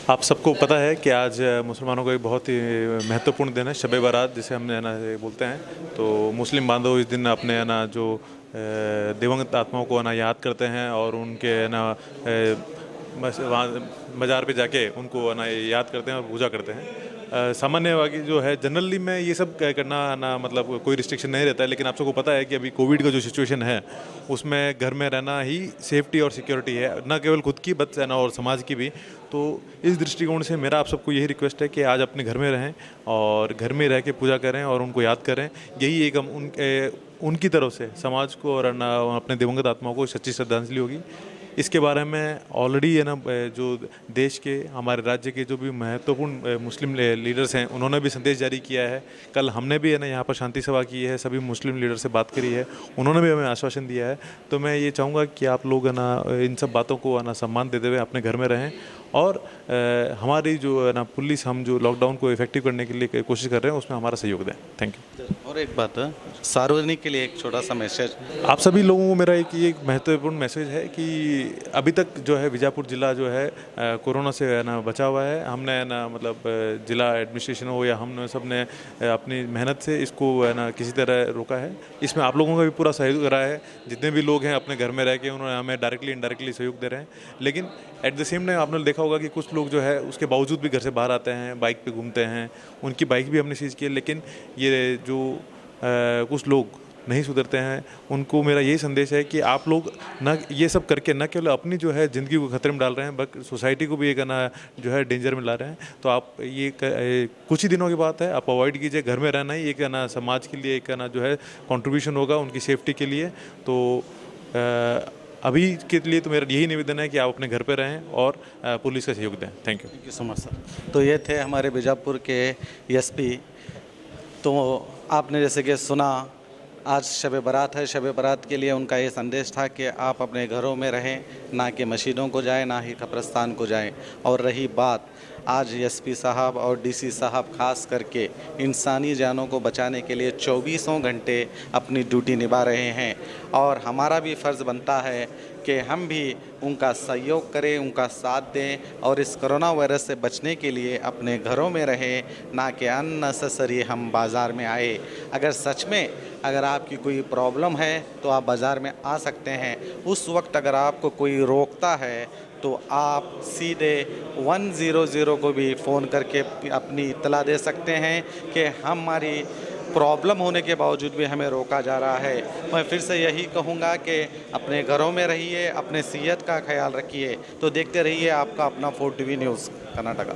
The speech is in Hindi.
आप सबको पता है कि आज मुसलमानों का एक बहुत ही महत्वपूर्ण दिन है, शब बारात जिसे हम है ना बोलते हैं। तो मुस्लिम बांधव इस दिन अपने है ना जो दिवंगत आत्माओं को है ना याद करते हैं और उनके है ना वहाँ मज़ार पे जाके उनको है ना याद करते हैं और पूजा करते हैं। सामान्य बाकी जो है जनरली में ये सब करना ना मतलब कोई रिस्ट्रिक्शन नहीं रहता है, लेकिन आप सबको पता है कि अभी कोविड का जो सिचुएशन है उसमें घर में रहना ही सेफ्टी और सिक्योरिटी है, ना केवल खुद की बट है ना और समाज की भी। तो इस दृष्टिकोण से मेरा आप सबको यही रिक्वेस्ट है कि आज अपने घर में रहें और घर में रह के पूजा करें और उनको याद करें। यही एक हम उनकी तरफ से समाज को और ना अपने दिवंगत आत्माओं को सच्ची श्रद्धांजलि होगी। इसके बारे में ऑलरेडी है ना जो देश के हमारे राज्य के जो भी महत्वपूर्ण मुस्लिम लीडर्स हैं उन्होंने भी संदेश जारी किया है। कल हमने भी है ना यहाँ पर शांति सभा की है, सभी मुस्लिम लीडर से बात करी है, उन्होंने भी हमें आश्वासन दिया है। तो मैं ये चाहूँगा कि आप लोग है ना इन सब बातों को है ना सम्मान देते हुए अपने घर में रहें और हमारी जो है ना पुलिस हम जो लॉकडाउन को इफेक्टिव करने के लिए कोशिश कर रहे हैं उसमें हमारा सहयोग दें। Thank you. और एक बात सार्वजनिक के लिए एक छोटा सा मैसेज आप सभी लोगों को मेरा एक महत्वपूर्ण मैसेज है कि अभी तक जो है बीजापुर ज़िला जो है कोरोना से है ना बचा हुआ है। हमने है ना मतलब ज़िला एडमिनिस्ट्रेशन हो या हम सब ने अपनी मेहनत से इसको है ना किसी तरह रोका है। इसमें आप लोगों का भी पूरा सहयोग रहा है। जितने भी लोग हैं अपने घर में रह के उन्होंने हमें डायरेक्टली इनडायरेक्टली सहयोग दे रहे हैं। लेकिन एट द सेम टाइम आपने देखा होगा कि कुछ लोग जो है उसके बावजूद भी घर से बाहर आते हैं, बाइक पे घूमते हैं, उनकी बाइक भी हमने सीज की है। लेकिन ये जो कुछ लोग नहीं सुधरते हैं उनको मेरा यही संदेश है कि आप लोग ना ये सब करके न केवल अपनी जो है ज़िंदगी को खतरे में डाल रहे हैं बल्कि सोसाइटी को भी एक ना जो है डेंजर में ला रहे हैं। तो आप ये कुछ ही दिनों की बात है, आप अवॉइड कीजिए। घर में रहना ही एक ना समाज के लिए एक ना जो है कंट्रीब्यूशन होगा उनकी सेफ्टी के लिए। तो अभी के लिए तो मेरा यही निवेदन है कि आप अपने घर पे रहें और पुलिस का सहयोग दें। Thank you so much sir. तो ये थे हमारे बीजापुर के एसपी। तो आपने जैसे कि सुना आज शब बारात है। शब बारात के लिए उनका ये संदेश था कि आप अपने घरों में रहें, ना कि मस्जिदों को जाएं, ना ही कब्रिस्तान को जाएं। और रही बात आज एसपी साहब और डीसी साहब खास करके इंसानी जानों को बचाने के लिए 24 घंटे अपनी ड्यूटी निभा रहे हैं और हमारा भी फ़र्ज़ बनता है कि हम भी उनका सहयोग करें, उनका साथ दें और इस कोरोना वायरस से बचने के लिए अपने घरों में रहें, ना कि अननेसेसरी हम बाज़ार में आए। अगर सच में अगर आपकी कोई प्रॉब्लम है तो आप बाज़ार में आ सकते हैं। उस वक्त अगर आपको कोई रोकता है तो आप सीधे 100 को भी फ़ोन करके अपनी इत्तला दे सकते हैं कि हमारी प्रॉब्लम होने के बावजूद भी हमें रोका जा रहा है। मैं फिर से यही कहूँगा कि अपने घरों में रहिए, अपने सेहत का ख्याल रखिए। तो देखते रहिए आपका अपना 4 TV न्यूज़ कर्नाटका।